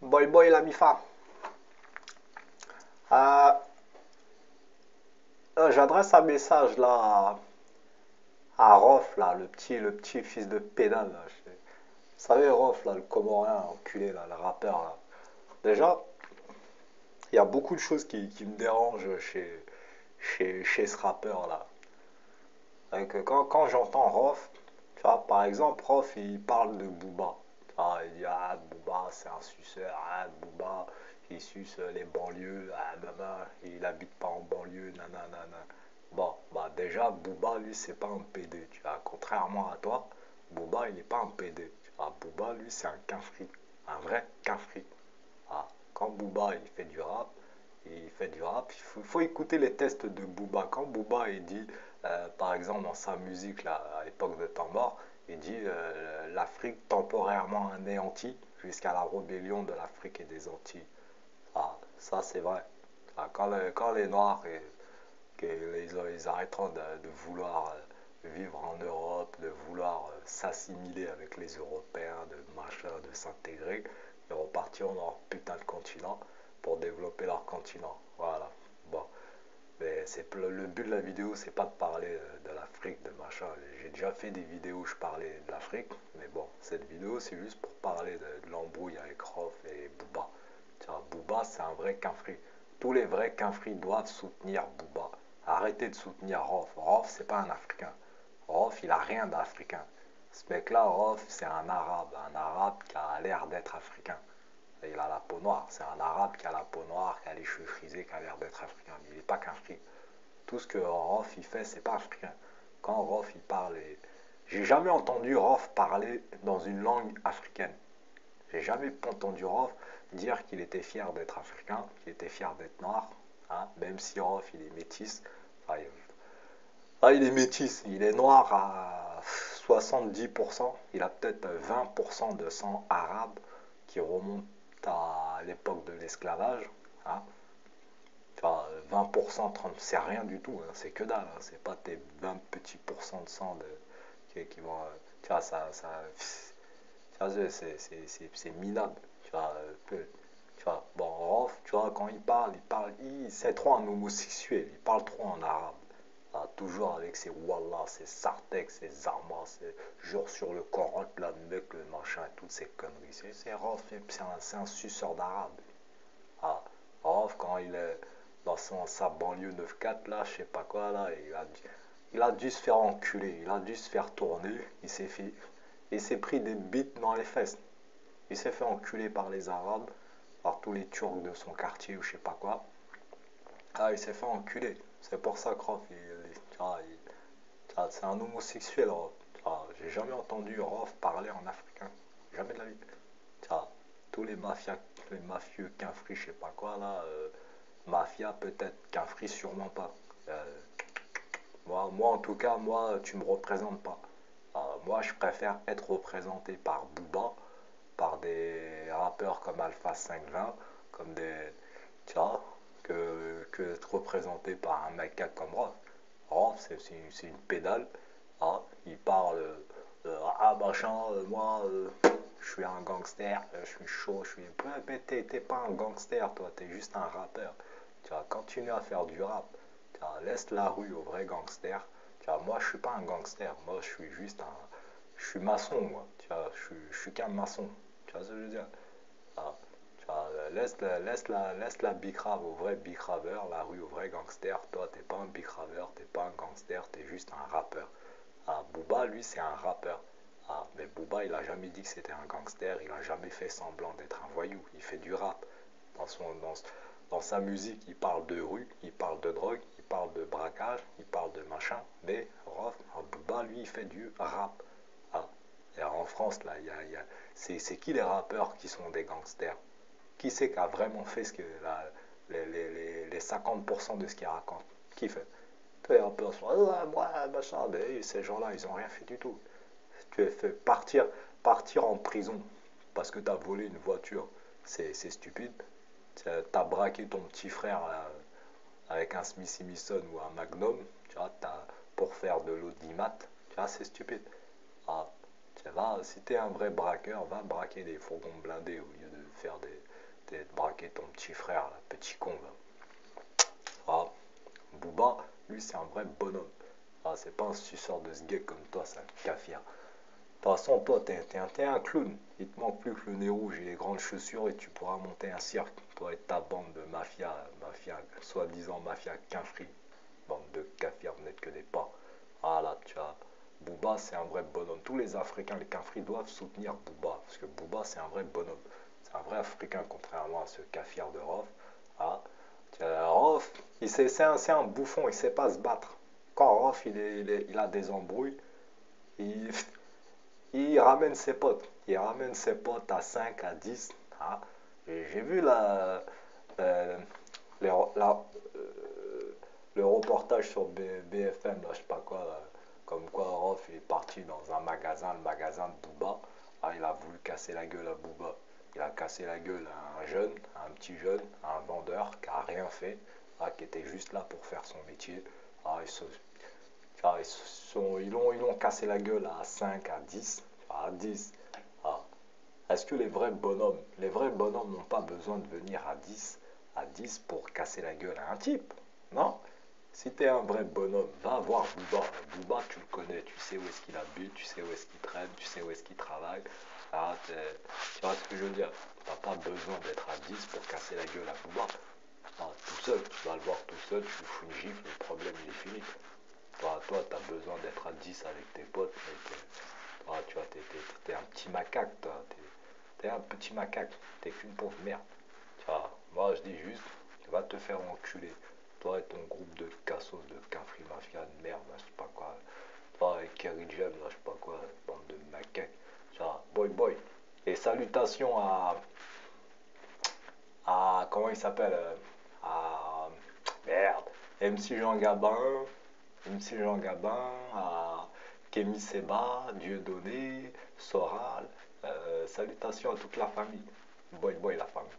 Boy Boy la Mifa. Euh, J'adresse un message là à Rof, là, le petit fils de pédale. Là. Vous savez, Rof, là, le Comorien, enculé, là, le rappeur. Là. Déjà, il y a beaucoup de choses qui me dérangent chez ce rappeur là. Quand j'entends Rof, tu vois, par exemple, Rof, il parle de Booba. Tu vois, il dit, ah, Booba, c'est un suceur, ah, Booba, il suce les banlieues, ah, nana, il habite pas en banlieue, nanana. Bon, bah déjà, Booba, lui, c'est pas un PD, tu vois. Contrairement à toi, Booba, il n'est pas un PD. Tu vois. Booba, lui, c'est un quinfri, un vrai quinfri. Ah, quand Booba il fait du rap, il faut écouter les tests de Booba. Quand Booba il dit, par exemple dans sa musique là, à l'époque de Temps Mort, il dit l'Afrique temporairement anéantie jusqu'à la rébellion de l'Afrique et des Antilles. Ah, ça c'est vrai. Ah, quand les Noirs ils arrêteront de vouloir vivre en Europe, de vouloir s'assimiler avec les Européens, de machin, de s'intégrer, ils repartiront dans leur putain de continent pour développer leur continent. Voilà. Bon. Mais le but de la vidéo, c'est pas de parler de l'Afrique, de machin. J'ai déjà fait des vidéos où je parlais de l'Afrique, mais bon, cette vidéo, c'est juste pour parler de l'embrouille avec Rof et Booba. Tu vois, Booba, c'est un vrai quinfri. Tous les vrais quinfris doivent soutenir Booba. Arrêtez de soutenir Rof. Rof, c'est pas un Africain. Rof, il a rien d'Africain. Ce mec-là, Rof, c'est un arabe qui a l'air d'être africain. Il a la peau noire. C'est un arabe qui a la peau noire, qui a les cheveux frisés, qui a l'air d'être africain. Mais il n'est pas qu'Afrique. Tout ce que Rof il fait, c'est pas africain. Quand Rof il parle, j'ai jamais entendu Rof parler dans une langue africaine. J'ai jamais entendu Rof dire qu'il était fier d'être africain, qu'il était fier d'être noir, hein, même si Rof il est métis. Enfin, il est métis, il est noir à 70%, il a peut-être 20% de sang arabe qui remonte à l'époque de l'esclavage. Hein. Enfin, 20%, 30, c'est rien du tout, hein, c'est que dalle, hein, c'est pas tes 20 petits pourcents de sang qui vont. Tu vois, c'est minable. Tu vois, tu vois, bon, Rof, tu vois, quand c'est trop un homosexuel, il parle trop en arabe. Ah, toujours avec ses wallah, ses sartek, ses armas, ses jure sur le Coran, là, mec, le machin, toutes ces conneries. C'est Rof, c'est un suceur d'arabe. Ah, Rof, quand il est dans sa banlieue 9-4, là, je sais pas quoi, là, il a dû se faire enculer, il a dû se faire tourner, il s'est pris des bites dans les fesses. Il s'est fait enculer par les Arabes, par tous les Turcs de son quartier ou je sais pas quoi. Ah, il s'est fait enculer. C'est pour ça que Rof, c'est un homosexuel, Rof. J'ai jamais entendu Rof parler en africain. Jamais de la vie. Ah, tous les mafieux quinfris, je sais pas quoi, là, mafia peut-être, quinfris sûrement pas. Euh, moi, en tout cas, moi, tu me représentes pas. Moi, je préfère être représenté par Booba, par des rappeurs comme Alpha 520, comme des. Tu vois, que être représenté par un mec comme Rof. Rof, c'est une pédale. Ah, il parle. Ah, machin, moi, je suis un gangster, je suis chaud, je suis. Ouais, mais t'es pas un gangster, toi, t'es juste un rappeur. Tu vas continuer à faire du rap. Tu vois, laisse la rue aux vrais gangsters. Tu vois, moi, je suis pas un gangster. Moi, je suis juste un. Je suis maçon, moi. Tu vois, je suis qu'un maçon. Tu vois ce que je veux dire? Ah, tu vois, laisse la bicrave au vrai bicraveur, la rue au vrai gangster. Toi, t'es pas un bicraveur, t'es pas un gangster, t'es juste un rappeur. Ah, Booba, lui, c'est un rappeur. Ah, mais Booba, il a jamais dit que c'était un gangster, il a jamais fait semblant d'être un voyou. Il fait du rap. Dans sa musique, il parle de rue, il parle de drogue, il parle de braquage, il parle de machin. Mais Booba, lui, il fait du rap. Ah, et en France, là, c'est qui les rappeurs qui sont des gangsters? Qui c'est qui a vraiment fait les 50% de ce qu'il raconte? Qui fait? Tous les rappeurs sont moi, machin, mais ces gens-là, ils ont rien fait du tout. Tu es fait partir en prison parce que tu as volé une voiture, c'est stupide. Tu as braqué ton petit frère avec un Smith Wesson ou un Magnum, tu vois, pour faire de l'audimat, tu vois, c'est stupide. Ah, tu vois, si tu es un vrai braqueur, va braquer des fourgons blindés au lieu de faire de braquer ton petit frère, là, petit con, là. Ah, Booba, lui, c'est un vrai bonhomme. Ah, c'est pas un suceur de sgeg comme toi, c'est un cafir. De toute façon, toi, t'es un clown. Il te manque plus que le nez rouge et les grandes chaussures et tu pourras monter un cirque. Toi et ta bande de mafia, soi-disant mafia quinfri. Bande de kafirs, vous n'êtes que des pas. Ah là, tu vois. Booba, c'est un vrai bonhomme. Tous les Africains, les quinfris doivent soutenir Booba. Parce que Booba, c'est un vrai bonhomme. C'est un vrai Africain, contrairement à ce kafir de Rof. Ah, Rof, c'est un bouffon, il sait pas se battre. Quand Rof, il a des embrouilles, il, il ramène ses potes. Il ramène ses potes à 5 à 10. Ah. J'ai vu euh, les- la- le reportage sur BFM, là, je sais pas quoi, là, comme quoi Rof est parti dans un magasin, le magasin de Booba. Ah, il a voulu casser la gueule à Booba. Il a cassé la gueule à un jeune, à un petit jeune, à un vendeur qui a rien fait, ah, qui était juste là pour faire son métier. Ah, ils ont cassé la gueule à 5 à 10 à 10. Ah. Est-ce que les vrais bonhommes n'ont pas besoin de venir à 10 pour casser la gueule à un type? Non? Si t'es un vrai bonhomme, va voir Booba. Booba, tu le connais, tu sais où est-ce qu'il habite, tu sais où est-ce qu'il traîne, tu sais où est-ce qu'il travaille. Ah, tu vois ce que je veux dire? T'as pas besoin d'être à 10 pour casser la gueule à Booba. Ah, tout seul, tu vas le voir tout seul, tu lui fous une gifle, le problème il est fini. Toi, tu as besoin d'être à 10 avec tes potes, mais toi, tu vois, t'es un petit macaque, toi. T'es un petit macaque, t'es qu'une pauvre merde. Tu vois, moi je dis juste, va te faire enculer. Toi et ton groupe de cassos, de cafri mafia de merde, là, je sais pas quoi. Toi et Kerry James, là, je sais pas quoi, bande de macaques. Tu vois, boy boy. Et salutations comment il s'appelle à merde, MC Jean Gabin, MC Jean Gabin, à Kémy Seba, Dieudonné, Soral, salutations à toute la famille. Boy boy la famille.